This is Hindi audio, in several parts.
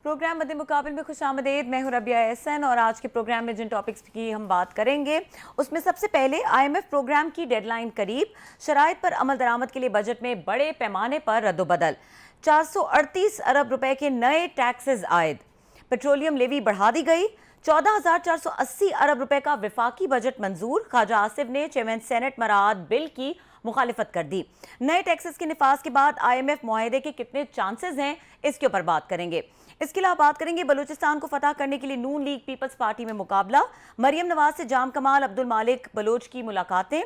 प्रोग्राम मद्दे मुकाबिल में खुशामदीद। मैं हूं रबिया एहसन और आज के प्रोग्राम में जिन टॉपिक्स की हम बात करेंगे उसमें सबसे पहले IMF प्रोग्राम की डेडलाइन करीब, शराइत पर अमल दरामद के लिए बजट में बड़े पैमाने पर रद्दोबदल, 438 अरब रुपए के नए टैक्सेस आयद, पेट्रोलियम लेवी बढ़ा दी गई, 14,480 अरब रुपए का विफाकी बजट मंजूर। ख्वाजा आसिफ ने चेयरमैन सेनेट मराद बिल की मुखालिफत कर दी। नए टैक्सेस के निफाज के बाद IMF मुआहदे के कितने चांसेस हैं, इसके ऊपर बात करेंगे। इसके अलावा बात करेंगे बलूचिस्तान को फतह करने के लिए नून लीग पीपल्स पार्टी में मुकाबला, मरियम नवाज से जाम कमाल अब्दुल मालिक बलोच की मुलाकातें,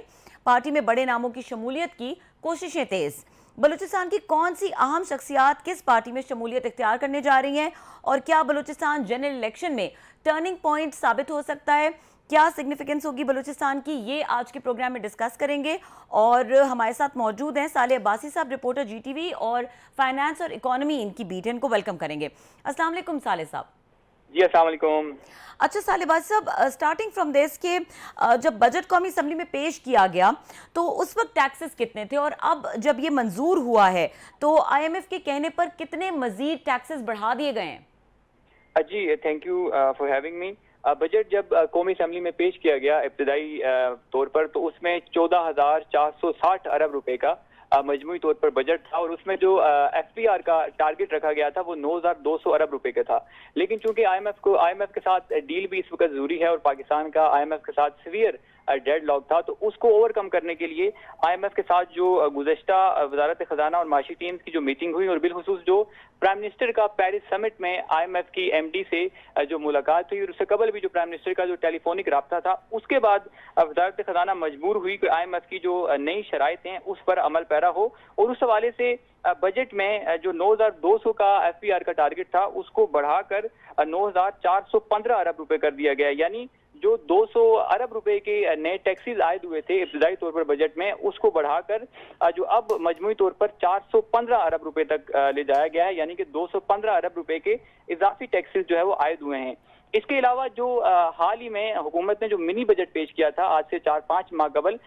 पार्टी में बड़े नामों की शमूलियत की कोशिशें तेज, बलूचिस्तान की कौन सी अहम शख्सियात किस पार्टी में शमूलियत इख्तियार करने जा रही हैं और क्या बलूचिस्तान जनरल इलेक्शन में टर्निंग पॉइंट साबित हो सकता है, क्या सिग्निफिकेंस होगी बलूचिस्तान की, ये आज के प्रोग्राम में डिस्कस करेंगे। और हमारे साथ मौजूद हैं साले अब्बासी साहब, रिपोर्टर GTV और फाइनेंस और इकोनॉमी इनकी बीट, इनको वेलकम करेंगे। अस्सलाम वालेकुम साले साहब। जी अस्सलाम वालेकुम। अच्छा साले अब्बासी साहब, स्टार्टिंग फ्रॉम दिस के जब बजट कौमी असम्बली में पेश किया गया तो उस वक्त टैक्सेस कितने थे और अब जब ये मंजूर हुआ है तो IMF के कहने पर कितने मजीद टैक्सेस बढ़ा दिए गए हैं? जी thank you for having me. Budget जब कौमी असम्बली में पेश किया गया इब्तदाई तौर पर, तो उसमें 14,460 अरब रुपए का मजमूई तौर पर बजट था और उसमें जो FPR का टारगेट रखा गया था वो 9,200 अरब रुपए का था। लेकिन चूंकि IMF के साथ डील भी इस वक्त जरूरी है और पाकिस्तान का IMF के साथ सीवियर डेड लॉक था, तो उसको ओवरकम करने के लिए IMF के साथ जो गुज़श्ता वजारत खजाना और माशी टीम्स की जो मीटिंग हुई और बिलखुसूस जो प्राइम मिनिस्टर का पेरिस समिट में IMF की MD से जो मुलाकात हुई और उससे कबल भी जो प्राइम मिनिस्टर का जो टेलीफोनिक रब्ता था, उसके बाद वजारत खजाना मजबूर हुई कि IMF की जो नई शराइत हैं उस पर अमल पैरा हो और उस हवाले से बजट में जो 9,200 का FPR का टारगेट था उसको बढ़ाकर 9,415 अरब रुपए कर दिया गया। यानी जो 200 अरब रुपए के नए टैक्सेस आयद हुए थे इब्तदाई तौर पर बजट में, उसको बढ़ाकर जो अब मजमूई तौर पर 415 अरब रुपए तक ले जाया गया है। यानी कि 215 अरब रुपए के इजाफी टैक्सेस जो है वो आयद हुए हैं। इसके अलावा जो हाल ही में हुकूमत ने जो मिनी बजट पेश किया था आज से 4-5 माह कबल,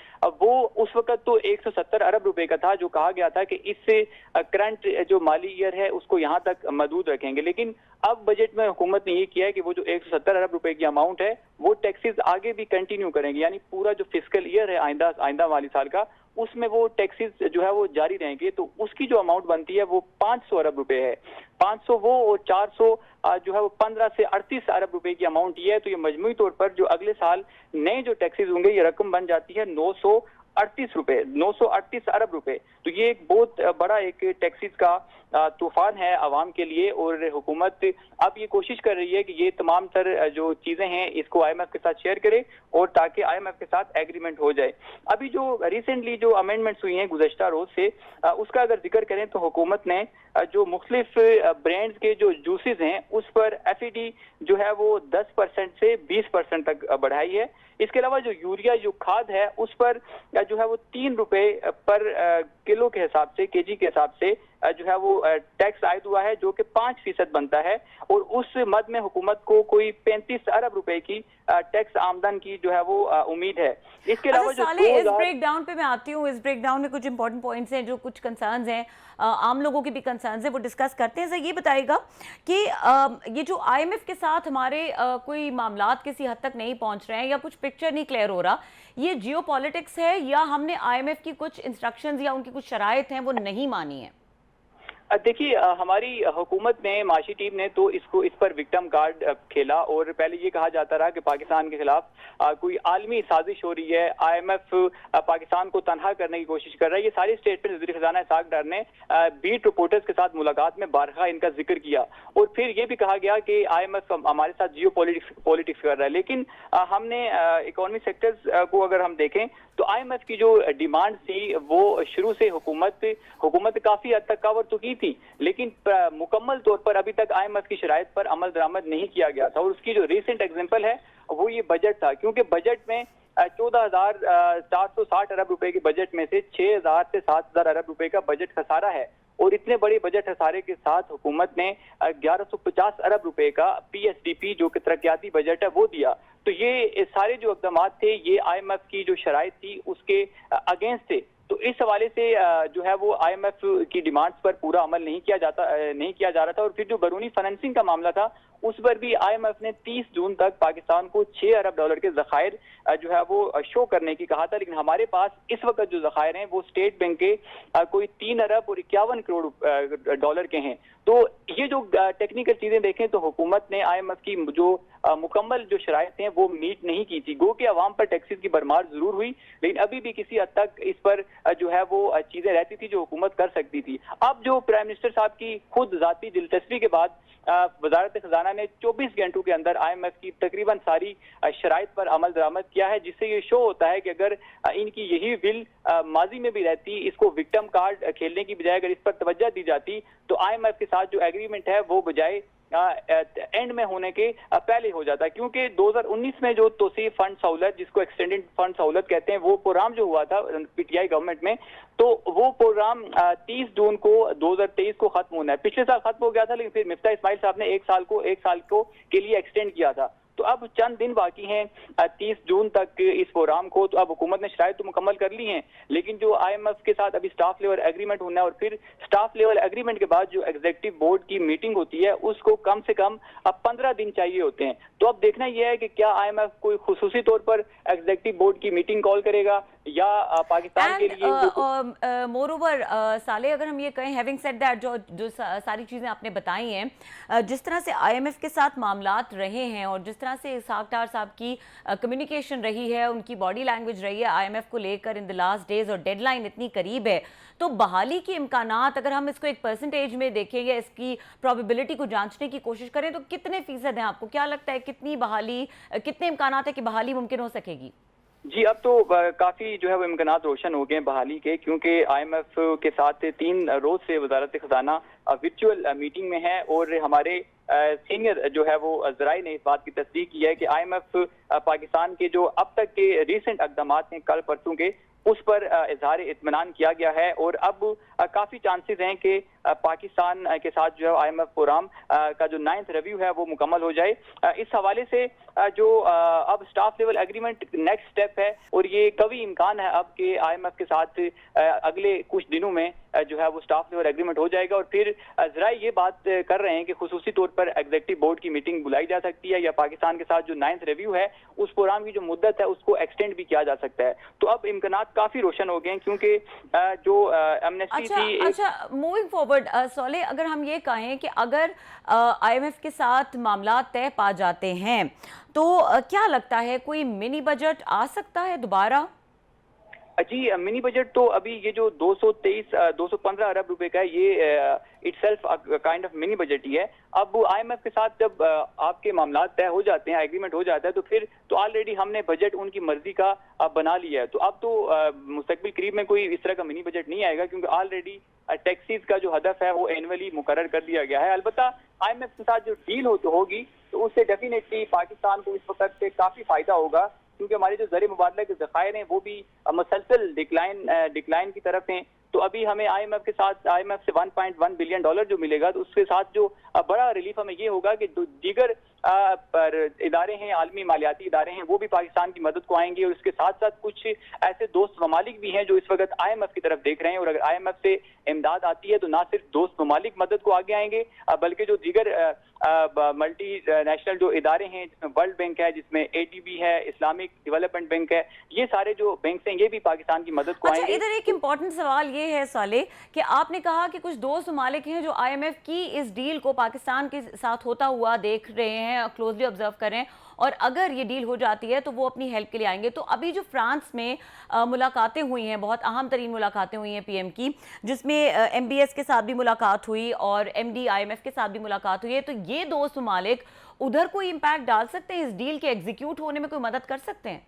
वो उस वक्त तो 170 अरब रुपए का था, जो कहा गया था कि इससे करंट जो माली ईयर है उसको यहाँ तक महदूद रखेंगे। लेकिन अब बजट में हुकूमत ने ये किया है कि वो जो 170 अरब रुपए की अमाउंट है वो टैक्सेस आगे भी कंटिन्यू करेंगे। यानी पूरा जो फिस्कल ईयर है आइंदा माली साल का, उसमें वो टैक्सेस जो है वो जारी रहेंगे। तो उसकी जो अमाउंट बनती है वो 500 अरब रुपए है। 500 वो और 400 जो है वो 15 से 38 अरब रुपए की अमाउंट ये है। तो ये मजमूई तौर पर जो अगले साल नए जो टैक्सेस होंगे ये रकम बन जाती है 938 अरब रुपए। तो ये एक बहुत बड़ा एक टैक्सेस का तूफान है आवाम के लिए और हुकूमत अब ये कोशिश कर रही है कि ये तमाम तर जो चीजें हैं इसको IMF के साथ शेयर करे और ताकि IMF के साथ एग्रीमेंट हो जाए। अभी जो रिसेंटली जो अमेंडमेंट्स हुई हैं गुज़श्ता रोज से, उसका अगर जिक्र करें तो हुकूमत ने जो मुख्तलिफ ब्रांड्स के जो जूसेस हैं उस पर FED जो है वो 10% से 20% तक बढ़ाई है। इसके अलावा जो यूरिया जो खाद है उस पर जो है वो 3 रुपए पर किलो के हिसाब से, केजी के हिसाब से जो है वो टैक्स आयद हुआ है, जो कि 5% बनता है। और उस मद में हुकूमत को कोई 35 अरब रुपए की टैक्स आमदन की जो है वो उम्मीद है। इसके अलावा जो इस ब्रेकडाउन पे मैं आती हूँ, इस ब्रेकडाउन में कुछ इंपॉर्टेंट पॉइंट्स हैं, जो कुछ कंसर्न्स हैं, आम लोगों के भी कंसर्न्स हैं, वो डिस्कस करते हैं। सर ये बताइएगा कि ये जो IMF के साथ हमारे कोई मामलात किसी हद तक नहीं पहुंच रहे हैं या कुछ पिक्चर नहीं क्लियर हो रहा, ये जियोपॉलिटिक्स है या हमने IMF की कुछ इंस्ट्रक्शंस या उनकी कुछ शराइत हैं वो नहीं मानी है? देखिए, हमारी हुकूमत ने, माशी टीम ने तो इस पर विक्टिम कार्ड खेला और पहले ये कहा जाता रहा कि पाकिस्तान के खिलाफ कोई आलमी साजिश हो रही है, IMF पाकिस्तान को तनहा करने की कोशिश कर रहा है। ये सारी स्टेटमेंट वज़ीर खजाना इसहाक डार ने बीट रिपोर्टर्स के साथ मुलाकात में बारहा इनका जिक्र किया और फिर ये भी कहा गया कि IMF हमारे साथ जियो पॉलिटिक्स कर रहा है। लेकिन हमने इकोनॉमी सेक्टर्स को अगर हम देखें तो IMF की जो डिमांड थी वो शुरू से हुकूमत काफी हद तक कवर तो की थी, लेकिन मुकम्मल तौर पर अभी तक IMF की शराइत पर अमल दरामद नहीं किया गया था। और उसकी जो रिसेंट एग्जांपल है वो ये बजट था, क्योंकि बजट में 14,460 अरब रुपए के बजट में से 6,000 से 7,000 अरब रुपए का बजट खसारा है और इतने बड़े बजट खसारे के साथ हुकूमत ने 1150 अरब रुपए का PSDP जो कि तरक्याती बजट है वो दिया। तो ये सारे जो इक़दाम थे ये IMF की जो शराइत थी उसके अगेंस्ट थे। तो इस हवाले से जो है वो आईएमएफ की डिमांड्स पर पूरा अमल नहीं किया जा रहा था। और फिर जो बैरूनी फाइनेंसिंग का मामला था उस पर भी आईएमएफ ने 30 जून तक पाकिस्तान को 6 अरब डॉलर के जखायर जो है वो शो करने की कहा था, लेकिन हमारे पास इस वक्त जो जखायर हैं वो स्टेट बैंक के कोई 3 अरब और 51 करोड़ डॉलर के हैं। तो ये जो टेक्निकल चीजें देखें तो हुकूमत ने आईएमएफ की जो मुकम्मल जो शराइत हैं वो मीट नहीं की थी। गो के अवाम पर टैक्सेस की भरमार जरूर हुई, लेकिन अभी भी किसी हद तक इस पर जो है वो चीजें रहती थी जो हुकूमत कर सकती थी। अब जो प्राइम मिनिस्टर साहब की खुद जाती दिलचस्पी के बाद वजारत खजाना ने 24 घंटों के अंदर आईएमएफ की तकरीबन सारी शराइत पर अमल दरामद किया है, जिससे ये शो होता है कि अगर इनकी यही विल माजी में भी रहती, इसको विक्टिम कार्ड खेलने की बजाय अगर इस पर तवज्जो दी जाती तो आईएमएफ के साथ जो एग्रीमेंट है वो बजाय एंड में होने के पहले हो जाता है। क्योंकि 2019 में जो तोसी फंड सहूलत, जिसको एक्सटेंडेड फंड सहूलत कहते हैं, वो प्रोग्राम जो हुआ था पीटीआई गवर्नमेंट में, तो वो प्रोग्राम 30 जून को 2023 को खत्म होना है। पिछले साल खत्म हो गया था, लेकिन फिर मिफ्ता इस्माइल साहब ने एक साल को के लिए एक्सटेंड किया था। तो अब चंद दिन बाकी हैं 30 जून तक इस प्रोग्राम को। तो अब हुकूमत ने शराइत तो मुकम्मल कर ली हैं, लेकिन जो आईएमएफ के साथ अभी स्टाफ लेवल एग्रीमेंट होना है और फिर स्टाफ लेवल एग्रीमेंट के बाद जो एग्जीक्यूटिव बोर्ड की मीटिंग होती है उसको कम से कम अब 15 दिन चाहिए होते हैं। तो अब देखना यह है कि क्या आईएमएफ कोई खुसूसी तौर पर एग्जीक्यूटिव बोर्ड की मीटिंग कॉल करेगा या पाकिस्तान के लिए। मोर ओवर साले, अगर हम ये कहें, हैविंग सेड दैट, जो सारी चीजें आपने बताई हैं, जिस तरह से आईएमएफ के साथ मामलात रहे हैं और जिस तरह से इस्हाक डार साहब की कम्युनिकेशन रही है, उनकी बॉडी लैंग्वेज रही है आईएमएफ को लेकर इन द लास्ट डेज, और डेडलाइन इतनी करीब है, तो बहाली के इम्कानात अगर हम इसको एक परसेंटेज में देखें या इसकी प्रोबेबिलिटी को जांचने की कोशिश करें तो कितने फीसद हैं? आपको क्या लगता है कितनी बहाली, कितने इम्कानात है कि बहाली मुमकिन हो सकेगी? जी, अब तो काफी जो है वो इम्कानात रोशन हो गए बहाली के, क्योंकि आईएमएफ के साथ 3 रोज से वजारत खजाना वर्चुअल मीटिंग में है और हमारे सीनियर जो है वो जराए ने इस बात की तस्दीक की है कि आईएमएफ पाकिस्तान के जो अब तक के रीसेंट इक़दाम हैं कल परसों के, उस पर इजहार इत्मीनान किया गया है और अब काफी चांसेस हैं कि पाकिस्तान के साथ जो है आईएमएफ प्रोग्राम का जो 9th रिव्यू है वो मुकम्मल हो जाए। इस हवाले से जो अब staff level agreement next step है और ये कभी इम्कान है अब के आईएमएफ के साथ अगले कुछ दिनों में जो है वो स्टाफ लेवल एग्रीमेंट हो जाएगा। और फिर जराए ये बात कर रहे हैं कि खुसूसी तौर पर एग्जीक्यूटिव बोर्ड की मीटिंग बुलाई जा सकती है या पाकिस्तान के साथ जो 9th रिव्यू है उस प्रोग्राम की जो मुद्दत है उसको एक्सटेंड भी किया जा सकता है। तो अब इम्कानात काफी रोशन हो गए हैं, क्योंकि जो एमनेस्टी थी। अच्छा, मूविंग फॉरवर्ड सोले, अगर हम ये कहें कि अगर आईएमएफ के साथ मामला तय पा जाते हैं तो क्या लगता है कोई मिनी बजट आ सकता है दोबारा? जी, मिनी बजट तो अभी ये जो 215 अरब रुपए का है, ये itself kind of mini budget ही है। अब आईएमएफ के साथ जब आपके मामला तय हो जाते हैं, एग्रीमेंट हो जाता है, तो फिर तो ऑलरेडी हमने बजट उनकी मर्जी का बना लिया है। तो अब तो मुस्तकबिल करीब में कोई इस तरह का मिनी बजट नहीं आएगा, क्योंकि ऑलरेडी टैक्सीज का जो हदफ है वो एनुअली मुकर्रर कर दिया गया है। अलबत्ता आईएमएफ के साथ जो डील होगी तो उससे डेफिनेटली पाकिस्तान को इस वक्त से काफी फायदा होगा, क्योंकि हमारे जो ज़र मुबादला के ज़खायर हैं वो भी मसलसल डिक्लाइन की तरफ हैं। तो अभी हमें आईएमएफ से 1.1 बिलियन डॉलर जो मिलेगा, तो उसके साथ जो बड़ा रिलीफ हमें ये होगा कि दीगर इदारे हैं, आलमी मालियाती इदारे हैं, वो भी पाकिस्तान की मदद को आएंगे। और इसके साथ साथ कुछ ऐसे दोस्त ममालिक भी हैं जो इस वक्त आईएमएफ की तरफ देख रहे हैं, और अगर आईएमएफ से इमदाद आती है तो ना सिर्फ दोस्त ममालिक मदद को आगे आएंगे, बल्कि जो दीगर मल्टी नेशनल जो इदारे हैं, जिसमें वर्ल्ड बैंक है, जिसमें एडीबी है, इस्लामिक डेवलपमेंट बैंक है, ये सारे जो बैंक हैं ये भी पाकिस्तान की मदद को आएंगे। इधर एक इम्पॉर्टेंट सवाल ये है साले कि आपने कहा कि कुछ दोस्त ममालिक हैं जो आईएमएफ की इस डील को पाकिस्तान के साथ होता हुआ देख रहे हैं, क्लोजली ऑब्जर्व कर रहे हैं, और अगर ये डील हो जाती है तो वो अपनी हेल्प के लिए आएंगे। तो अभी जो फ्रांस में मुलाकातें हुई हैं, बहुत अहम तरीन मुलाकातें हुई हैं पीएम की, जिसमें एमबीएस के साथ भी मुलाकात हुई और एमडी आईएमएफ के साथ भी मुलाकात हुई है, तो ये दोस्त ममालिक उधर कोई इम्पैक्ट डाल सकते हैं, इस डील के एग्जीक्यूट होने में कोई मदद कर सकते हैं?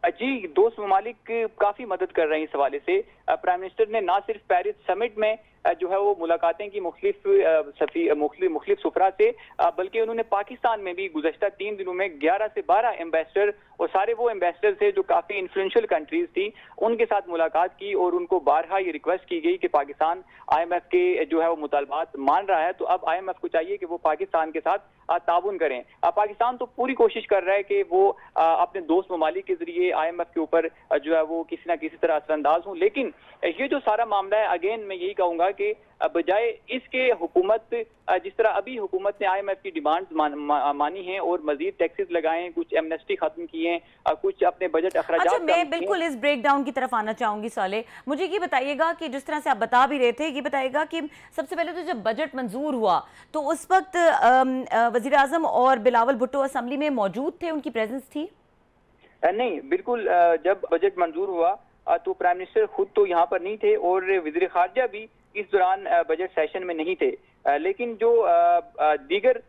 जी, दोस्त ममालिक काफी मदद कर रहे हैं इस हवाले से। प्राइम मिनिस्टर ने ना सिर्फ पेरिस समिट में जो है वो मुलाकातें की मुख्तलिफ सुफरा से, बल्कि उन्होंने पाकिस्तान में भी गुज़श्ता 3 दिनों में 11 से 12 एम्बेसडर और सारे वो एम्बेसडर थे जो काफी इन्फ्लुएंशियल कंट्रीज थी, उनके साथ मुलाकात की और उनको बारहा ये रिक्वेस्ट की गई कि पाकिस्तान IMF के जो है वो मुतालबात मान रहा है, तो अब IMF को चाहिए कि वो पाकिस्तान के साथ ताउन करें। पाकिस्तान तो पूरी कोशिश कर रहा है कि वो अपने दोस्त ममालिक के जरिए IMF के ऊपर जो है वो किसी ना किसी तरह असरअंदाज हूं, लेकिन ये जो सारा मामला है, अगेन मैं यही कहूंगा कि बजाय इसके हुकूमत जिस तरह अभी हुकूमत ने IMF की डिमांड्स मानी हैं और मजीद टैक्सेस लगाए, कुछ एमनेस्टी खत्म किए, कुछ अपने बजट अखराजात। अच्छा, मैं बिल्कुल इस ब्रेकडाउन की तरफ आना चाहूंगी साले। मुझे ये बताइएगा कि जिस तरह से आप बता भी रहे थे, ये बताइएगा कि सबसे पहले तो जब बजट मंजूर हुआ तो उस वक्त वजीर आजम और बिलावल भुट्टो असेंबली में मौजूद थे, उनकी प्रेजेंस थी? नहीं, बिल्कुल। जब बजट मंजूर हुआ तो प्राइम मिनिस्टर खुद तो यहाँ पर नहीं थे और वजीर खारजा भी इस दौरान बजट सेशन में नहीं थे, लेकिन जो दीगर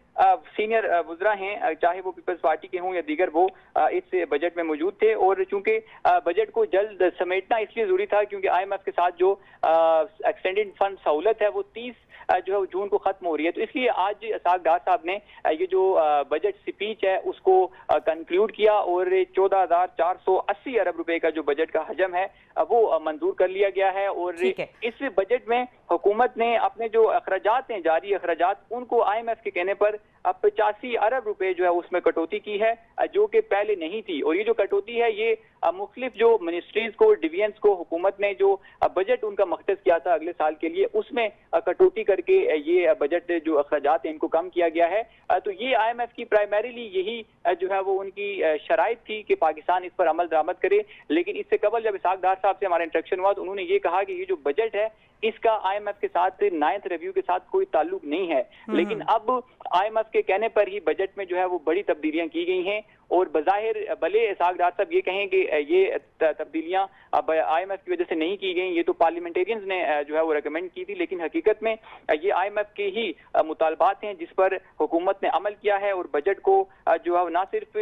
सीनियर वुज़रा हैं, चाहे वो पीपल्स पार्टी के हों या दीगर, वो इस बजट में मौजूद थे। और चूंकि बजट को जल्द समेटना इसलिए जरूरी था क्योंकि IMF के साथ जो एक्सटेंडेड फंड सहूलत है वो 30 जो है जून को खत्म हो रही है, तो इसलिए आज इसाक डार साहब ने ये जो बजट स्पीच है उसको कंक्लूड किया और 14,480 अरब रुपए का जो बजट का हजम है वो मंजूर कर लिया गया है। और इस बजट में हुकूमत ने अपने जो अखराजात हैं, जारी अखराजात, उनको IMF के कहने पर 85 अरब रुपए जो है उसमें कटौती की है, जो कि पहले नहीं थी। और ये जो कटौती है ये मुख्तलिफ जो मिनिस्ट्रीज को, डिवीजन्स को हुकूमत ने जो बजट उनका मख्तस किया था अगले साल के लिए, उसमें कटौती करके ये बजट जो अखराजात हैं इनको कम किया गया है। तो ये IMF की प्राइमरीली यही जो है वो उनकी शराइत थी कि पाकिस्तान इस पर अमल दरामद करे। लेकिन इससे कबल जब इसाक डार साहब से हमारा इंटरेक्शन हुआ तो उन्होंने ये कहा कि ये जो बजट है इसका IMF के साथ 9th रिव्यू के साथ कोई ताल्लुक नहीं है, लेकिन अब IMF के कहने पर ही बजट में जो है वो बड़ी तब्दीलियां की गई हैं। और बज़ाहिर भले इसाक डार साहब ये कहें कि ये तब्दीलियां अब IMF की वजह से नहीं की गई, ये तो पार्लियामेंटेरियंस ने जो है वो रेकमेंड की थी, लेकिन हकीकत में ये IMF के ही मुतालबात हैं जिस पर हुकूमत ने अमल किया है। और बजट को जो है ना सिर्फ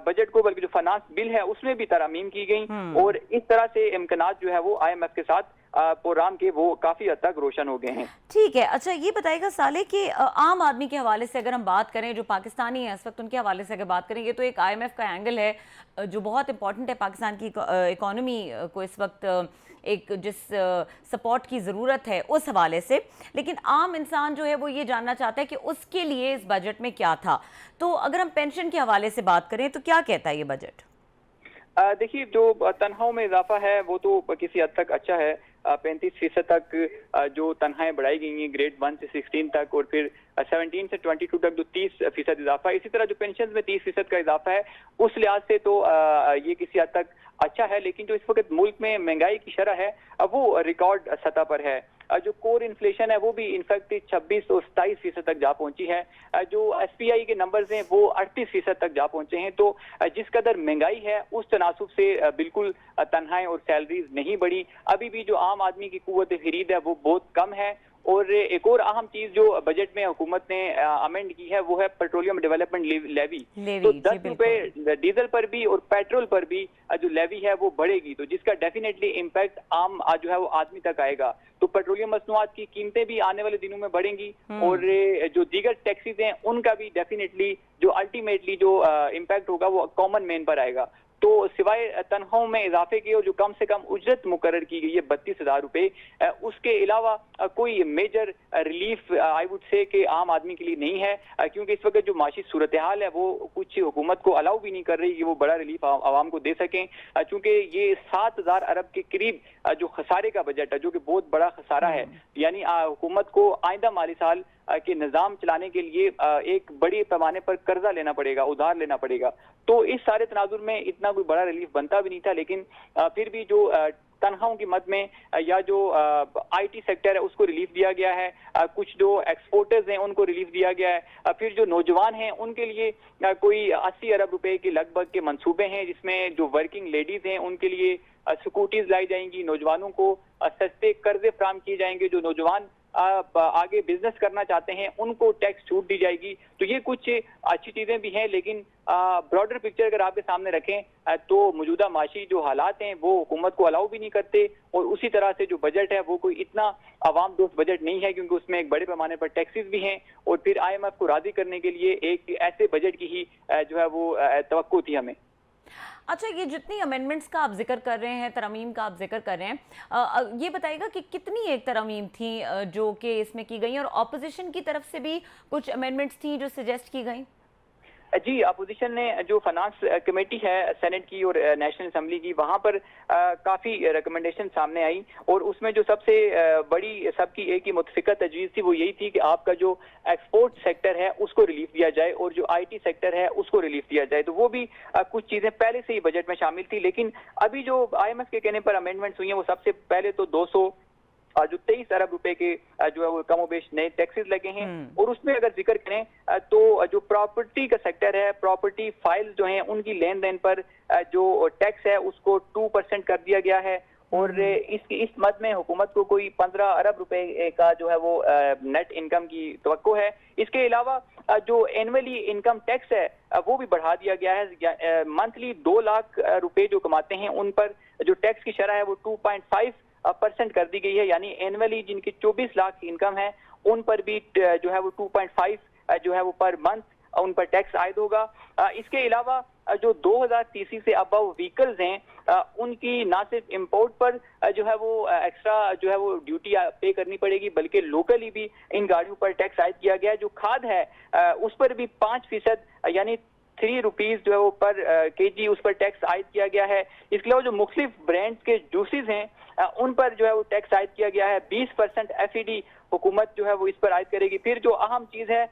बजट को बल्कि जो फाइनेंस बिल है उसमें भी तरमीम की गई और इस तरह से इम्कानात जो है वो IMF के साथ प्रोग्राम के वो काफी हद तक रोशन हो गए हैं। ठीक है। अच्छा, ये बताइएगा साले कि आम आदमी के हवाले से अगर हम बात करें, जो पाकिस्तानी है इस वक्त, उनके हवाले से अगर बात करें, ये तो एक IMF का एंगल है जो बहुत इंपॉर्टेंट है पाकिस्तान की इकोनॉमी को इस वक्त, एक जिस सपोर्ट की ज़रूरत है उस हवाले से। लेकिन आम इंसान जो है वो ये जानना चाहता है कि उसके लिए इस बजट में क्या था। तो अगर हम पेंशन के हवाले से बात करें तो क्या कहता है ये बजट? देखिए, जो तनख्वाहों में इजाफा है वो तो किसी हद तक अच्छा है। 35% तक जो तनख्वाहें बढ़ाई गई हैं, ग्रेड 1 से 16 तक, और फिर 17 से 22 तक जो 30% इजाफा है। इसी तरह जो पेंशन में 30% का इजाफा है, उस लिहाज से तो ये किसी हद तक अच्छा है। लेकिन जो इस वक्त मुल्क में महंगाई की शरह है वो रिकॉर्ड सतह पर है। जो कोर इन्फ्लेशन है वो भी इनफैक्ट 26 और 27% तक जा पहुंची है। जो SPI के नंबर्स हैं वो 38% तक जा पहुंचे हैं। तो जिस कदर महंगाई है उस तनासुब से बिल्कुल तनख्वाहें और सैलरीज नहीं बढ़ी। अभी भी जो आम आदमी की कुव्वत खरीद है वो बहुत कम है। और एक और अहम चीज जो बजट में हुकूमत ने अमेंड की है वो है पेट्रोलियम डेवलपमेंट लेवी। तो 10 रुपए डीजल पर भी और पेट्रोल पर भी जो लेवी है वो बढ़ेगी, तो जिसका डेफिनेटली इम्पैक्ट आम जो है वो आदमी तक आएगा। तो पेट्रोलियम मसनूआत की कीमतें भी आने वाले दिनों में बढ़ेंगी और जो दीगर टैक्सेस हैं उनका भी डेफिनेटली जो अल्टीमेटली जो इम्पैक्ट होगा वो कॉमन मैन पर आएगा। तो सिवाय तनख्वाहों में इजाफे के और जो कम से कम उजरत मुकर्रर की गई है 32,000 रुपए, उसके अलावा कोई major relief I would say कि आम आदमी के लिए नहीं है, क्योंकि इस वक्त जो माशी सूरत हाल है वो कुछ हुकूमत को अलाउ भी नहीं कर रही कि वो बड़ा रिलीफ आवाम को दे सकें, क्योंकि ये 7,000 अरब के करीब जो खसारे का बजट है, जो कि बहुत बड़ा खसारा है। यानी हुकूमत को आइंदा माली साल के निजाम चलाने के लिए एक बड़ी पैमाने पर कर्जा लेना पड़ेगा, उधार लेना पड़ेगा। तो इस सारे तनाजुर में इतना कोई बड़ा रिलीफ बनता भी नहीं था, लेकिन फिर भी जो तनख्वाहों की मद में या जो IT सेक्टर है उसको रिलीफ दिया गया है, कुछ जो एक्सपोर्टर्स हैं उनको रिलीफ दिया गया है, फिर जो नौजवान हैं उनके लिए कोई 80 अरब रुपए के लगभग के मंसूबे हैं, जिसमें जो वर्किंग लेडीज हैं उनके लिए सिक्योरिटीज लाई जाएंगी, नौजवानों को सस्ते कर्जे फराम किए जाएंगे। जो नौजवान आगे बिजनेस करना चाहते हैं उनको टैक्स छूट दी जाएगी। तो ये कुछ अच्छी चीजें भी हैं, लेकिन ब्रॉडर पिक्चर अगर आपके सामने रखें तो मौजूदा माशी जो हालात हैं वो हुकूमत को अलाउ भी नहीं करते, और उसी तरह से जो बजट है वो कोई इतना आवाम दोस्त बजट नहीं है, क्योंकि उसमें एक बड़े पैमाने पर टैक्सेस भी हैं, और फिर IMF को राजी करने के लिए एक ऐसे बजट की ही जो है वो तवक्को थी हमें। अच्छा, ये जितनी अमेंडमेंट्स का आप जिक्र कर रहे हैं, तरमीम का आप जिक्र कर रहे हैं, ये बताइएगा कि कितनी एक तरमीम थी जो कि इसमें की गई, और ऑपोजिशन की तरफ से भी कुछ अमेंडमेंट्स थी जो सजेस्ट की गई? जी, अपोजिशन ने जो फाइनेंस कमेटी है सेनेट की और नेशनल असेंबली की, वहां पर काफी रिकमेंडेशन सामने आई, और उसमें जो सबसे बड़ी सबकी एक ही मुतफिका तजवीज़ थी वो यही थी कि आपका जो एक्सपोर्ट सेक्टर है उसको रिलीफ दिया जाए और जो IT सेक्टर है उसको रिलीफ दिया जाए। तो वो भी कुछ चीजें पहले से ही बजट में शामिल थी, लेकिन अभी जो IMF के कहने पर अमेंडमेंट्स हुई हैं वो सबसे पहले तो 200 जो 23 अरब रुपए के जो है वो कमोबेश नए टैक्सेस लगे हैं, और उसमें अगर जिक्र करें तो जो प्रॉपर्टी का सेक्टर है, प्रॉपर्टी फाइल्स जो हैं उनकी लेन देन पर जो टैक्स है उसको 2% कर दिया गया है, और इस मद में हुकूमत को कोई 15 अरब रुपए का जो है वो नेट इनकम की तवक्को है। इसके अलावा जो एनुअली इनकम टैक्स है वो भी बढ़ा दिया गया है। मंथली 2 लाख रुपए जो कमाते हैं उन पर जो टैक्स की शरह है वो 2.5% कर दी गई है, यानी एनुअली जिनकी 24 लाख की इनकम है उन पर भी जो है वो 2.5 जो है वो पर मंथ उन पर टैक्स आयद होगा। इसके अलावा जो 2000 सीसी से अबव व्हीकल्स हैं उनकी ना सिर्फ इंपोर्ट पर जो है वो एक्स्ट्रा जो है वो ड्यूटी पे करनी पड़ेगी, बल्कि लोकली भी इन गाड़ियों पर टैक्स आयद किया गया है। जो खाद है उस पर भी 5% यानी 3 रुपीज जो है वो पर केजी उस पर टैक्स आयद किया गया है। इसके अलावा जो मुख्तलिफ ब्रांड्स के जूसेस हैं उन पर जो है वो टैक्स आयद किया गया है। 20% FED हुकूमत जो है वो इस पर आयद करेगी। फिर जो अहम चीज है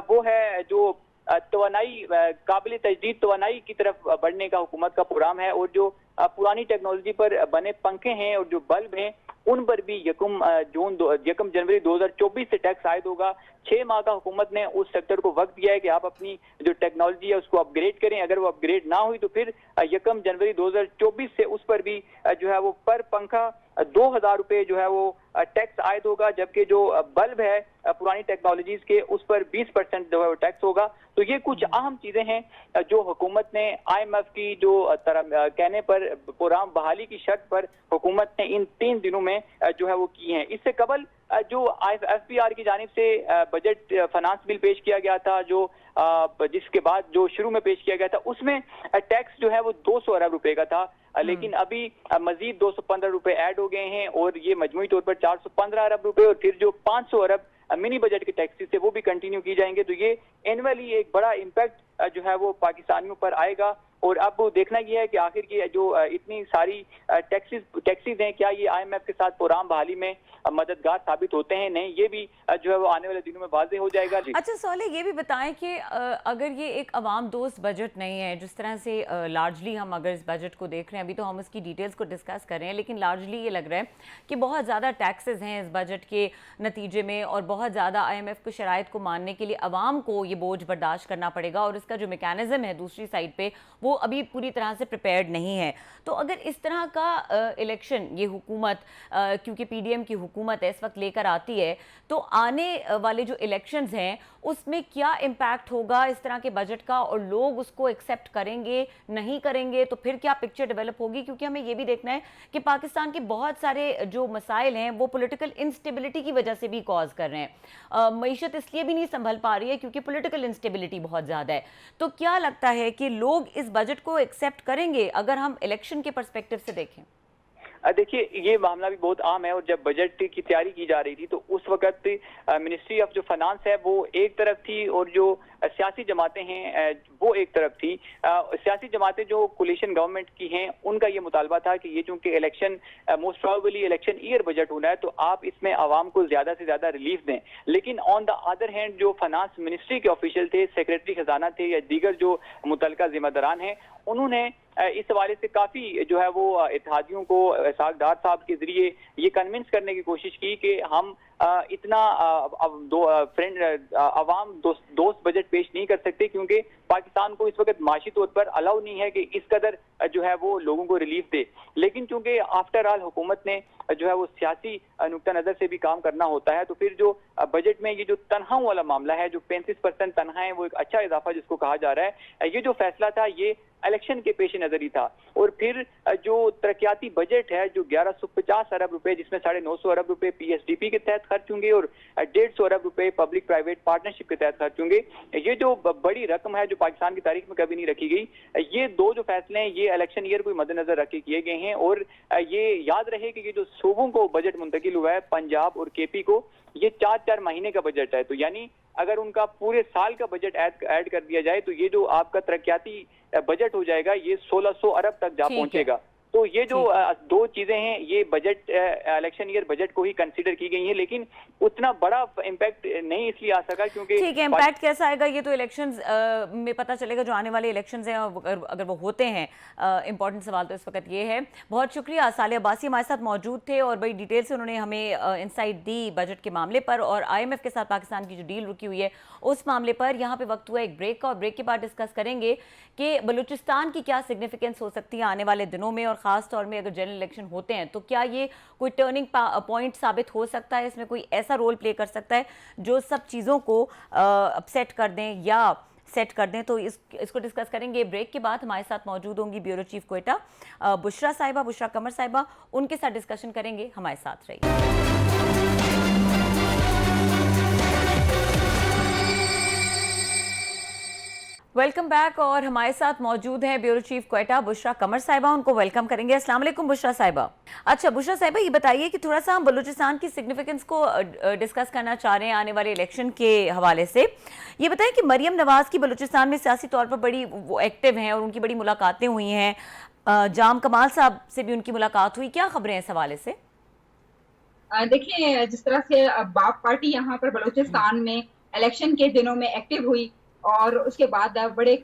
वो है जो तवानाई, काबिल तजदीद तवानाई की तरफ बढ़ने का हुकूमत का प्रोग्राम है, और जो पुरानी टेक्नोलॉजी पर बने पंखे हैं और जो बल्ब हैं उन पर भी यकम जनवरी 2024 से टैक्स आयद होगा। 6 माह का हुकूमत ने उस सेक्टर को वक्त दिया है कि आप अपनी जो टेक्नोलॉजी है उसको अपग्रेड करें। अगर वो अपग्रेड ना हुई तो फिर यकम जनवरी 2024 से उस पर भी जो है वो पर पंखा 2000 रुपए जो है वो टैक्स आयद होगा, जबकि जो बल्ब है पुरानी टेक्नोलॉजीज के उस पर 20% जो है वो टैक्स होगा। तो ये कुछ अहम चीजें हैं जो हुकूमत ने IMF की जो कहने पर प्रोग्राम बहाली की शर्त पर हुकूमत ने इन 3 दिनों में जो है वो की हैं। इससे कबल जो FBR की जानिब से बजट फाइनेंस बिल पेश किया गया था, जो जिसके बाद जो शुरू में पेश किया गया था उसमें टैक्स जो है वो 200 अरब रुपए का था, लेकिन अभी मजीद 215 रुपए ऐड हो गए हैं और ये मजमूई तौर पर 415 अरब रुपए, और फिर जो 500 अरब मिनी बजट के टैक्सेस थे वो भी कंटिन्यू की जाएंगे। तो ये एनुअली एक बड़ा इम्पैक्ट जो है वो पाकिस्तानियों पर आएगा, और अब वो देखना ये है कि आखिर की जो इतनी सारी टैक्सेस हैं क्या ये IMF के साथ प्रोग्राम बहाली में मददगार साबित होते हैं, नहीं, ये भी जो है वो आने वाले दिनों में वाज़ेह हो जाएगा। अच्छा सोले, ये भी बताएं कि अगर ये एक अवाम दोस्त बजट नहीं है, जिस तरह से लार्जली हम अगर इस बजट को देख रहे हैं, अभी तो हम उसकी डिटेल्स को डिस्कस कर रहे हैं, लेकिन लार्जली ये लग रहा है कि बहुत ज़्यादा टैक्सेस हैं इस बजट के नतीजे में, और बहुत ज़्यादा IMF की शराइत को मानने के लिए अवाम को ये बोझ बर्दाश्त करना पड़ेगा, और इसका जो मैकेनिज्म है दूसरी साइड पे वो अभी पूरी तरह से प्रिपेयर्ड नहीं है। तो अगर इस तरह का इलेक्शन ये हुकूमत, क्योंकि PDM की हुकूमत है इस वक्त लेकर आती है, तो आने वाले जो इलेक्शंस हैं उसमें क्या इम्पैक्ट होगा इस तरह के बजट का, और लोग उसको एक्सेप्ट करेंगे नहीं करेंगे, तो फिर क्या पिक्चर डेवलप होगी? क्योंकि हमें ये भी देखना है कि पाकिस्तान के बहुत सारे जो मसाइल हैं वो पॉलिटिकल इंस्टेबिलिटी की वजह से भी कॉज कर रहे हैं। मईशत इसलिए भी नहीं संभल पा रही है क्योंकि पॉलिटिकल इंस्टेबिलिटी बहुत ज़्यादा है। तो क्या लगता है कि लोग इस बजट को एक्सेप्ट करेंगे अगर हम इलेक्शन के पर्सपेक्टिव से देखें? देखिए, ये मामला भी बहुत आम है, और जब बजट की तैयारी की जा रही थी तो उस वक्त मिनिस्ट्री ऑफ जो फाइनेंस है वो एक तरफ थी और जो सियासी जमातें हैं वो एक तरफ थी। सियासी जमातें जो कोलिशन गवर्नमेंट की हैं उनका ये मुतालबा था कि ये चूंकि election most probably election year budget होना है तो आप इसमें आवाम को ज्यादा से ज्यादा रिलीफ दें। लेकिन ऑन द अदर हैंड जो फाइनेंस मिनिस्ट्री के ऑफिशियल थे, सेक्रेटरी खजाना थे या दीगर जो मुतल्लिका जिम्मेदारान हैं, उन्होंने इस हवाले से काफी जो है वो इत्तेहादियों को इसाक डार साहब के जरिए ये कन्विंस करने की कोशिश की कि हम इतना अवाम दोस्त बजट पेश नहीं कर सकते, क्योंकि पाकिस्तान को इस वक्त माशी तौर पर अलाउ नहीं है कि इस कदर जो है वो लोगों को रिलीफ दे। लेकिन चूंकि आफ्टर ऑल हुकूमत ने जो है वो सियासी नुक्ता नजर से भी काम करना होता है, तो फिर जो बजट में ये जो तनख्वाहों वाला मामला है, जो 35% तनख्वाहें, वो एक अच्छा इजाफा जिसको कहा जा रहा है, ये जो फैसला था ये इलेक्शन के पेश नजर ही था। और फिर जो तरक्याती बजट है जो 1150 अरब रुपए, जिसमें 950 अरब रुपए पीएसडीपी के तहत खर्च होंगे और 150 अरब रुपए पब्लिक प्राइवेट पार्टनरशिप के तहत खर्च होंगे, ये जो बड़ी रकम है जो पाकिस्तान की तारीख में कभी नहीं रखी गई। ये दो जो फैसले हैं ये इलेक्शन ईयर को मद्देनजर रख के किए गए हैं। और ये याद रहे कि ये जो सूबों को बजट मुंतकिल हुआ है, पंजाब और केपी को, ये 4-4 महीने का बजट है। तो यानी अगर उनका पूरे साल का बजट ऐड कर दिया जाए तो ये जो आपका तरक्याती बजट हो जाएगा ये 1600 अरब तक जा पहुंचेगा। तो ये जो दो चीजें हैं ये बजट इलेक्शन ईयर बजट को ही कंसीडर की गई हैं, लेकिन उतना बड़ा इम्पैक्ट नहीं इसलिए आ सका क्योंकि ठीक है, इम्पैक्ट कैसा आएगा ये तो इलेक्शंस में पता चलेगा, जो आने वाले इलेक्शंस हैं अगर वो होते हैं। इंपॉर्टेंट सवाल तो इस वक्त ये है। बहुत शुक्रिया, साले अब्बासी हमारे साथ मौजूद थे और बड़ी डिटेल से उन्होंने हमें इंसाइट दी बजट के मामले पर और IMF के साथ पाकिस्तान की जो डील रुकी हुई है उस मामले पर। यहाँ पे वक्त हुआ एक ब्रेक का और ब्रेक के बाद डिस्कस करेंगे कि बलूचिस्तान की क्या सिग्निफिकेंस हो सकती है आने वाले दिनों में, और खास तौर में अगर जनरल इलेक्शन होते हैं तो क्या ये कोई टर्निंग पॉइंट साबित हो सकता है, इसमें कोई ऐसा रोल प्ले कर सकता है जो सब चीज़ों को अपसेट कर दें या सेट कर दें। तो इसको डिस्कस करेंगे ब्रेक के बाद। हमारे साथ मौजूद होंगी ब्यूरो चीफ क्वेटा बुशरा साहिबा, बुशरा कमर साहिबा, उनके साथ डिस्कशन करेंगे। हमारे साथ रहिए। Welcome back. और हमारे साथ मौजूद हैं ब्यूरो चीफ क्वेटा बुशरा कमर साहिबा, उनको वेलकम करेंगे। अस्सलाम वालेकुम बुशरा साहिबा। अच्छा बुशरा साहिबा, ये बताइए कि थोड़ा सा हम बलूचिस्तान की सिग्निफिकेंस को डिस्कस करना चाह रहे हैं आने वाले इलेक्शन के हवाले से। ये बताएं कि मरियम नवाज की बलूचिस्तान में सियासी तौर पर बड़ी वो एक्टिव हैं और उनकी बड़ी मुलाकातें हुई हैं। जाम कमाल साहब से भी उनकी मुलाकात हुई, क्या खबरें हैं इस हवाले से? देखिए, जिस तरह से बाप पार्टी यहाँ पर बलूचिस्तान में इलेक्शन के दिनों में एक्टिव हुई और उसके बाद बड़े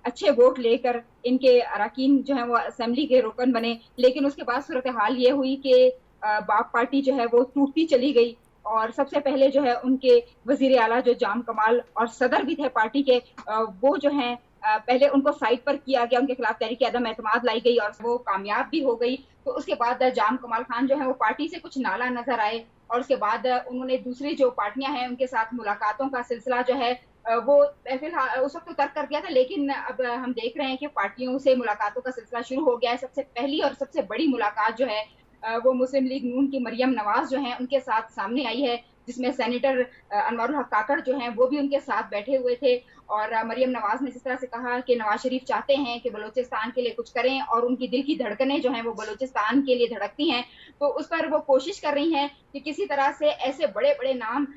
अच्छे वोट लेकर इनके अरकान जो है वो असेंबली के रुकन बने, लेकिन उसके बाद सूरत हाल ये हुई कि बाप पार्टी जो है वो टूटती चली गई। और सबसे पहले जो है उनके वजीर आला जो जाम कमाल और सदर भी थे पार्टी के, वो जो है पहले उनको साइड पर किया गया, उनके खिलाफ तहरीक अदम एतमाद लाई गई और वो कामयाब भी हो गई। तो उसके बाद जाम कमाल खान जो है वो पार्टी से कुछ नाला नजर आए और उसके बाद उन्होंने दूसरी जो पार्टियां हैं उनके साथ मुलाकातों का सिलसिला जो है वो फिलहाल उस वक्त तो तर्क कर दिया था, लेकिन अब हम देख रहे हैं कि पार्टियों से मुलाकातों का सिलसिला शुरू हो गया है। सबसे पहली और सबसे बड़ी मुलाकात जो है वो मुस्लिम लीग नून की मरियम नवाज जो है उनके साथ सामने आई है, जिसमें सेनेटर अनवरुल हक काकड़ जो हैं वो भी उनके साथ बैठे हुए थे। और मरियम नवाज ने जिस तरह से कहा कि नवाज शरीफ चाहते हैं कि बलूचिस्तान के लिए कुछ करें और उनकी दिल की धड़कनें जो हैं वो बलूचिस्तान के लिए धड़कती हैं, तो उस पर वो कोशिश कर रही हैं कि किसी तरह से ऐसे बड़े बड़े नाम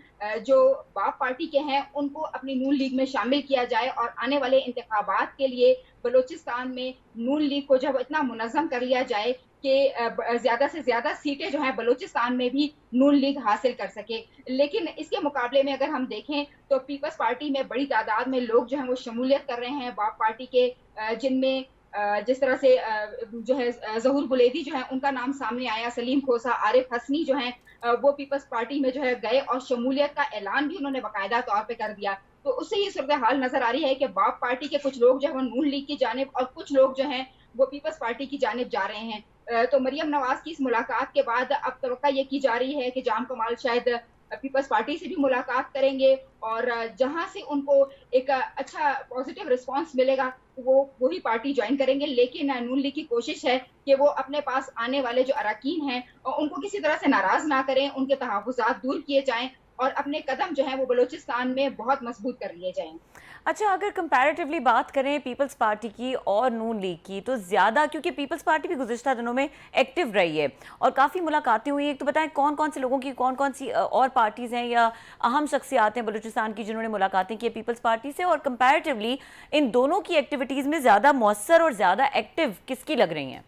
जो बाप पार्टी के हैं उनको अपनी नून लीग में शामिल किया जाए और आने वाले इंतखाबात के लिए बलूचिस्तान में नून लीग को जब इतना मुनज़्ज़म कर लिया जाए कि ज्यादा से ज्यादा सीटें जो हैं बलूचिस्तान में भी नून लीग हासिल कर सके। लेकिन इसके मुकाबले में अगर हम देखें तो पीपल्स पार्टी में बड़ी तादाद में लोग जो हैं वो शमूलियत कर रहे हैं बाप पार्टी के, जिनमें जिस तरह से जो है ज़हूर बुलेदी जो है उनका नाम सामने आया, सलीम खोसा, आरिफ हसनी जो है वो पीपल्स पार्टी में जो है गए और शमूलियत का ऐलान भी उन्होंने बाकायदा तौर पे कर दिया। तो उससे ये सूरत हाल नजर आ रही है कि बाप पार्टी के कुछ लोग जो है वो नून लीग की जानिब और कुछ लोग जो हैं वो पीपल्स पार्टी की जानिब जा रहे हैं। तो मरियम नवाज की इस मुलाकात के बाद अब तवक्का ये की जा रही है कि जाम कमाल शायद पीपल्स पार्टी से भी मुलाकात करेंगे और जहां से उनको एक अच्छा पॉजिटिव रिस्पांस मिलेगा वो वही पार्टी ज्वाइन करेंगे। लेकिन नून लीग की कोशिश है कि वो अपने पास आने वाले जो अरकान हैं उनको किसी तरह से नाराज ना करें, उनके तहफ़्फ़ुज़ात दूर किए जाएं और अपने कदम जो है वो बलूचिस्तान में बहुत मजबूत कर लिए जाएं। अच्छा, अगर कंपैरेटिवली बात करें पीपल्स पार्टी की और नून लीग की तो ज़्यादा, क्योंकि पीपल्स पार्टी भी गुज़िश्ता दिनों में एक्टिव रही है और काफ़ी मुलाकातें हुई हैं, तो बताएं कौन कौन से लोगों की कौन कौन सी और पार्टीज़ हैं या अहम शख्सियात हैं बलूचिस्तान की जिन्होंने मुलाकातें की पीपल्स पार्टी से, और कंपैरेटिवली इन दोनों की एक्टिविटीज़ में ज़्यादा मौसर और ज़्यादा एक्टिव किसकी लग रही हैं?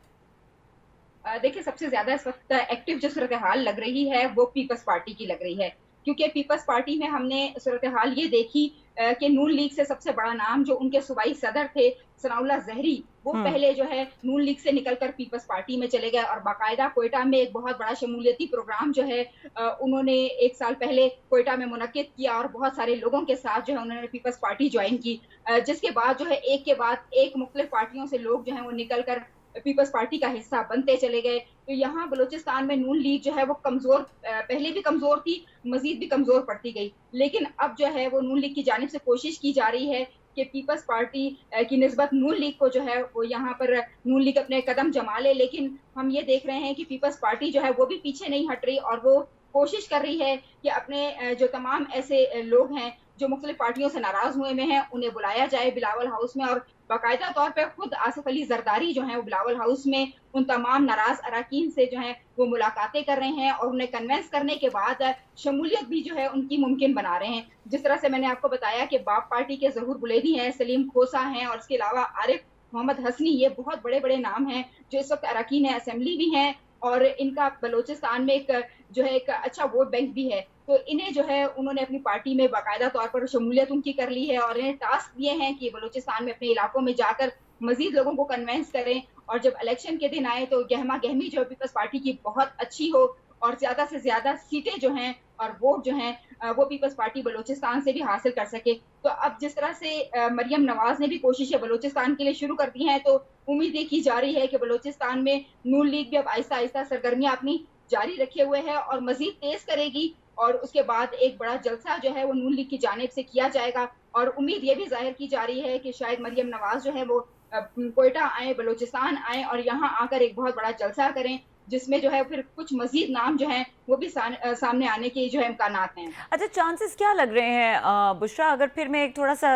देखिए, सबसे ज्यादा इस वक्त एक्टिव जो सूरत हाल लग रही है वो पीपल्स पार्टी की लग रही है, क्योंकि पीपल्स पार्टी में हमने सूरत हाल ये देखी कि नून लीग से सबसे बड़ा नाम जो उनके सूबाई सदर थे सनाउल्लाह जहरी, वो पहले जो है नून लीग से निकलकर पीपल्स पार्टी में चले गए और बाकायदा कोयटा में एक बहुत बड़ा शमूलियती प्रोग्राम जो है उन्होंने 1 साल पहले कोयटा में मुनक्किद किया और बहुत सारे लोगों के साथ जो है उन्होंने पीपल्स पार्टी ज्वाइन की, जिसके बाद जो है एक के बाद एक मुख्तलिफ पार्टियों से लोग जो है वो निकल कर पीपल्स पार्टी का हिस्सा बनते चले गए। तो यहाँ बलूचिस्तान में नून लीग जो है वो कमजोर, पहले भी कमजोर थी, मजीद भी कमजोर पड़ती गई, लेकिन अब जो है वो नून लीग की जानिब से कोशिश की जा रही है कि पीपल्स पार्टी की निस्बत नून लीग को जो है वो यहाँ पर नून लीग अपने कदम जमा ले। लेकिन हम ये देख रहे हैं कि पीपल्स पार्टी जो है वो भी पीछे नहीं हट रही और वो कोशिश कर रही है कि अपने जो तमाम ऐसे लोग हैं जो मुख्तलिफ पार्टियों से नाराज हुए में हैं उन्हें बुलाया जाए बिलावल हाउस में, और बाकायदा तौर पे खुद आसिफ अली जरदारी जो है वो बिलावल हाउस में उन तमाम नाराज अराकीन से जो है वो मुलाकातें कर रहे हैं और उन्हें कन्वेंस करने के बाद शमूलियत भी जो है उनकी मुमकिन बना रहे हैं। जिस तरह से मैंने आपको बताया कि बाप पार्टी के जहूर बुलेदी हैं, सलीम खोसा हैं और इसके अलावा आरिफ मोहम्मद हसनी, ये बहुत बड़े बड़े नाम हैं जो इस वक्त अराकीन असेंबली भी हैं और इनका बलूचिस्तान में एक जो है एक अच्छा वोट बैंक भी है। तो इन्हें जो है उन्होंने अपनी पार्टी में बाकायदा तौर पर शमूलियत उनकी कर ली है और इन्हें टास्क दिए हैं कि बलूचिस्तान में अपने इलाकों में जाकर मजीद लोगों को कन्वेंस करें और जब इलेक्शन के दिन आए तो गहमा गहमी जो पीपल्स पार्टी की बहुत अच्छी हो और ज्यादा से ज्यादा सीटें जो हैं और वोट जो हैं वो पीपल्स पार्टी बलूचिस्तान से भी हासिल कर सके। तो अब जिस तरह से मरियम नवाज ने भी कोशिशें बलूचिस्तान के लिए शुरू कर दी हैं, तो उम्मीद ये की जा रही है कि बलूचिस्तान में नून लीग भी अब आहिस्ता आहिस्ता सरगर्मियां अपनी जारी रखे हुए है और मजीद तेज करेगी और उसके बाद एक बड़ा जलसा जो है वो नून लीग की जानिब से किया जाएगा। और उम्मीद ये भी जाहिर की जा रही है कि शायद मरियम नवाज जो है वो कोयटा आए, बलूचिस्तान आए और यहाँ आकर एक बहुत बड़ा जलसा करें जिसमें जो है फिर कुछ मजीद नाम जो हैं वो भी सामने आने के जो है इम्कानात हैं। अच्छा, चांसेस क्या लग रहे हैं बुशरा? अगर फिर मैं एक थोड़ा सा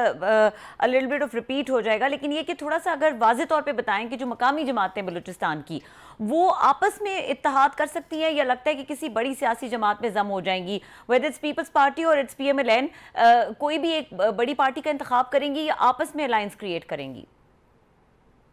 a little bit of repeat हो जाएगा, लेकिन ये कि थोड़ा सा अगर वाज़े तौर पे बताएं कि जो मकामी जमातें बलूचिस्तान की वो आपस में इत्तेहाद कर सकती हैं या लगता है कि किसी बड़ी सियासी जमात में जम हो जाएंगी, वेदर इट्स पीपल्स पार्टी और इट्स PMLN, कोई भी एक बड़ी पार्टी का इंतखाब करेंगी या आपस में अलायंस क्रिएट करेंगी?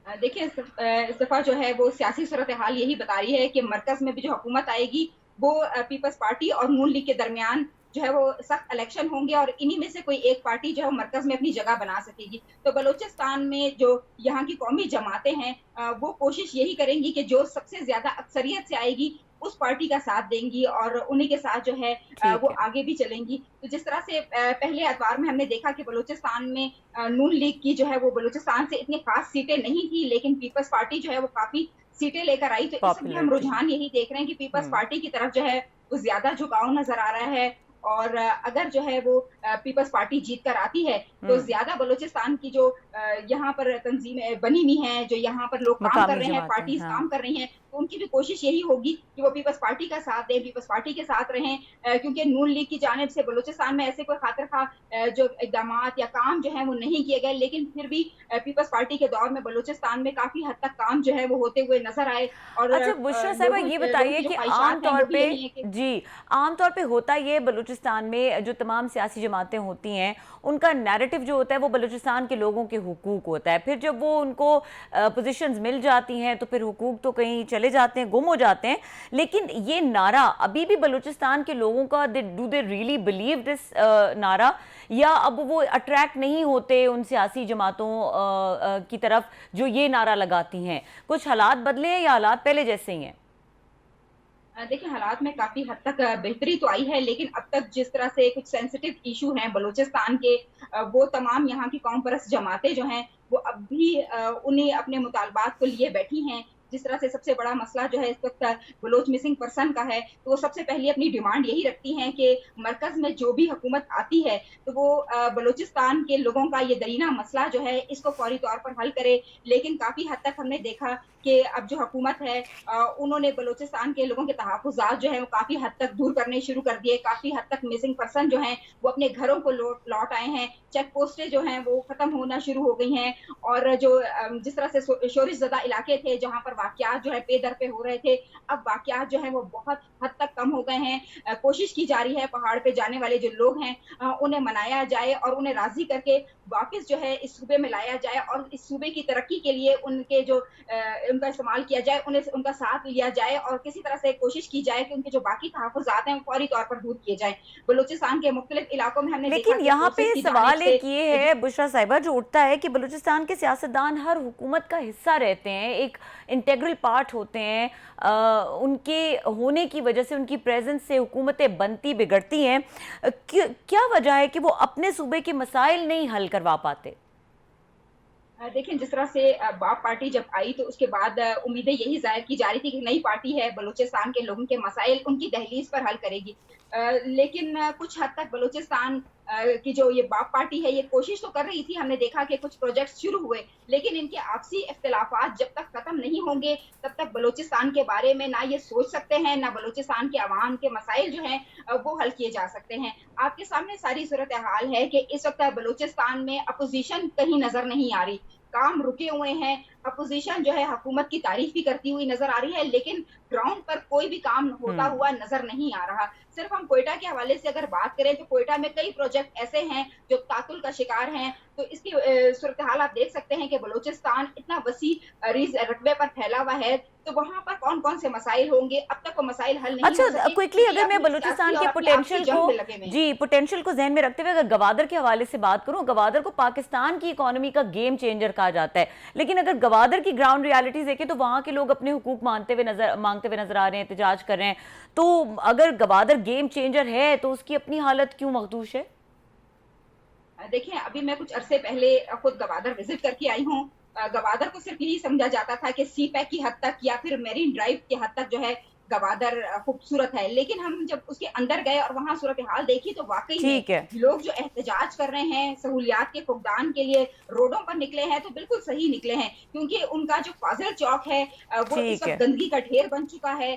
देखिए इस दफा जो है वो सियासी सूरत हाल यही बता रही है कि मरकज में भी जो हुकूमत आएगी वो पीपल्स पार्टी और नून लीग के दरमियान जो है वो सख्त इलेक्शन होंगे और इन्हीं में से कोई एक पार्टी जो है मरकज में अपनी जगह बना सकेगी। तो बलूचिस्तान में जो यहाँ की कौमी जमातें हैं वो कोशिश यही करेंगी कि जो सबसे ज्यादा अक्सरियत से आएगी उस पार्टी का साथ देंगी और उन्हीं के साथ जो है वो आगे भी चलेंगी। तो जिस तरह से पहले अतवार में हमने देखा कि बलूचिस्तान में नून लीग की जो है वो बलूचिस्तान से इतनी खास सीटें नहीं थी, लेकिन पीपल्स पार्टी जो है वो काफी सीटें लेकर आई। तो इस वक्त हम रुझान यही देख रहे हैं कि पीपल्स पार्टी की तरफ जो है वो ज्यादा झुकाव नजर आ रहा है और अगर जो है वो पीपल्स पार्टी जीत कर आती है तो ज्यादा बलूचिस्तान की जो यहाँ पर तंजीमें बनी हुई हैं, जो यहाँ पर लोग काम कर रहे हैं, पार्टीज काम कर रही हैं, तो उनकी भी कोशिश यही होगी कि वो पीपल्स पार्टी का साथ दें, पीपल्स पार्टी के साथ रहें, क्योंकि नून लीग की जानिब से बलूचिस्तान में ऐसे कोई खातिर खा जो इकदाम या काम जो है वो नहीं किए गए, लेकिन फिर भी पीपल्स पार्टी के दौर में बलूचिस्तान में काफी हद तक काम जो है वो होते हुए नजर आए। और अच्छा बुशरा साहिबा, ये बताइए कि आमतौर पे जी आमतौर पे होता ये बलूचिस्तान में जो तमाम सियासी जमातें होती हैं उनका नैरेटिव जो होता है वो बलूचिस्तान के लोगों के हुकूक होता है, फिर जब वो उनको पोजीशंस मिल जाती हैं तो फिर हुकूक तो कहीं चले जाते हैं, गुम हो जाते हैं। लेकिन ये नारा अभी भी बलूचिस्तान के लोगों का, do they really believe this नारा, या अब वो अट्रैक्ट नहीं होते उन सियासी जमातों की तरफ जो ये नारा लगाती हैं? कुछ हालात बदले हैं या हालात पहले जैसे ही हैं? देखिए हालात में काफी हद तक बेहतरी तो आई है, लेकिन अब तक जिस तरह से कुछ सेंसिटिव इशू हैं बलूचिस्तान के, वो तमाम यहाँ की कौम परस्त जमातें जो हैं वो अब भी उन्हें अपने मुतालबात को लिए बैठी हैं। जिस तरह से सबसे बड़ा मसला जो है इस वक्त बलोच मिसिंग पर्सन का है, तो वो सबसे पहले अपनी डिमांड यही रखती हैं कि मरकज में जो भी हुकूमत आती है तो वो बलूचिस्तान के लोगों का ये दरीना मसला जो है इसको फौरी तौर पर हल करे। लेकिन काफी हद तक हमने देखा कि अब जो हुकूमत है उन्होंने बलूचिस्तान के लोगों के तहफ़्फ़ुज़ात जो है वो काफी हद तक दूर करने शुरू कर दिए। काफी हद तक मिसिंग पर्सन जो हैं वो अपने घरों को लौट आए हैं, चेक पोस्टें जो हैं वो खत्म होना शुरू हो गई हैं और जो जिस तरह से शोरिश ज़दा इलाके थे जहाँ पर वाकयात जो है पे दर पे हो रहे थे, अब वाकयात जो है वो बहुत हद तक कम हो गए हैं। कोशिश की जा रही है पहाड़ पे जाने वाले जो लोग हैं उन्हें मनाया जाए और उन्हें राजी करके वापस जो है इस सूबे में लाया जाए और इस सूबे की तरक्की के लिए उनके जो उनका इस्तेमाल किया जाए, उन्हें उनका साथ लिया जाए और किसी तरह से कोशिश की जाए कि उनके जो बाकी तहफ़्फ़ुज़ात हैं वो फौरी तौर पर दूर किए जाएं। बलूचिस्तान के मुख्तलिफ इलाकों में हमने देखा लेकिन कि यहाँ पे फोर्सेस की सवाल जानिब से एक ये है बुशरा साहिबा जो उठता है कि बलूचिस्तान के सियासतदान हर हुकूमत का हिस्सा रहते हैं, एक इंटेग्रल पार्ट होते हैं, उनके होने की वजह से, उनकी प्रेजेंस से हुकूमतें बनती बिगड़ती हैं। क्या वजह है कि वो अपने सूबे के मसाइल नहीं हल करवा पाते? देखिए, जिस तरह से बाप पार्टी जब आई तो उसके बाद उम्मीदें यही ज़ाहिर की जा रही थी कि नई पार्टी है, बलूचिस्तान के लोगों के मसाइल उनकी दहलीज पर हल करेगी। लेकिन कुछ हद तक बलूचिस्तान की जो ये बाप पार्टी है, ये कोशिश तो कर रही थी। हमने देखा कि कुछ प्रोजेक्ट्स शुरू हुए, लेकिन इनके आपसी इख्तिलाफात जब तक खत्म नहीं होंगे, तब तक बलूचिस्तान के बारे में ना ये सोच सकते हैं, ना बलूचिस्तान के अवाम के मसाइल जो हैं वो हल किए जा सकते हैं। आपके सामने सारी सूरत-ए-हाल है कि इस वक़्त बलूचिस्तान में अपोज़िशन कहीं नज़र नहीं आ रही। काम रुके हुए हैं, अपोज़िशन जो है हुकूमत की तारीफ भी करती हुई नज़र आ रही है, लेकिन ग्राउंड पर कोई भी काम होता हुआ नज़र नहीं आ रहा। सिर्फ हम क्वेटा के हवाले से अगर बात करें तो क्वेटा में कई प्रोजेक्ट ऐसे हैं जो तातुल का शिकार हैं। तो इसकी सूरत-ए-हाल आप देख सकते हैं कि बलूचिस्तान इतना वसी रकबे पर फैला हुआ है, तो वहाँ पर कौन-कौन से मसाइल होंगे, अब तक वो मसाइल हल नहीं हो अच्छा, सके क्विकली क्योंकि अगर मैं अपनी बलूचिस्तान सियासी के और अपनी आपसी पोटेंशियल जंग को में लगे हुए हैं। जी पोटेंशियल को जहन में रखते हुए अगर गवादर के हवाले से बात करूं, गवादर को पाकिस्तान की इकोनॉमी का गेम चेंजर कहा जाता है, लेकिन अगर गवादर की ग्राउंड रियलिटीज देखें तो वहां के लोग अपने हुकूक मांगते हुए नजर आ रहे हैं, एहतजाज कर रहे हैं। तो अगर गवादर गेम चेंजर है तो उसकी अपनी हालत क्यों मखदूश है? देखिए, अभी मैं कुछ अरसे पहले खुद गवादर विजिट करके आई हूँ। गवादर को सिर्फ यही समझा जाता था कि सी पैक की हद तक या फिर मेरीन ड्राइव की हद तक जो है गवादर खूबसूरत है, लेकिन हम जब उसके अंदर गए और वहाँ सूरत-ए-हाल देखी तो वाकई ठीक है। में लोग जो एहतजाज कर रहे हैं सहूलियात के फुकदान के लिए रोडों पर निकले हैं तो बिल्कुल सही निकले हैं, क्योंकि उनका जो फाजिल चौक है वो इस ठीक है। वक्त गंदगी का ढेर बन चुका है।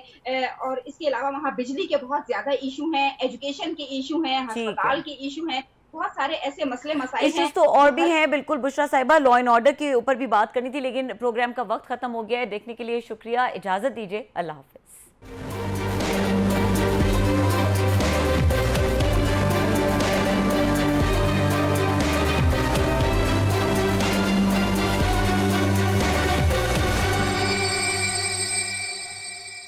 और इसके अलावा वहाँ बिजली के बहुत ज्यादा इशू हैं, एजुकेशन के इशू हैं, ठीक है। अस्पताल के इशू हैं, बहुत सारे ऐसे मसले मसाइल हैं इश्यूज तो और भी हैं बिल्कुल बुशरा साहिबा, लॉ एंड ऑर्डर के ऊपर भी बात करनी थी, लेकिन प्रोग्राम का वक्त खत्म हो गया है। देखने के लिए शुक्रिया, इजाजत दीजिए, अल्लाह हाफिज।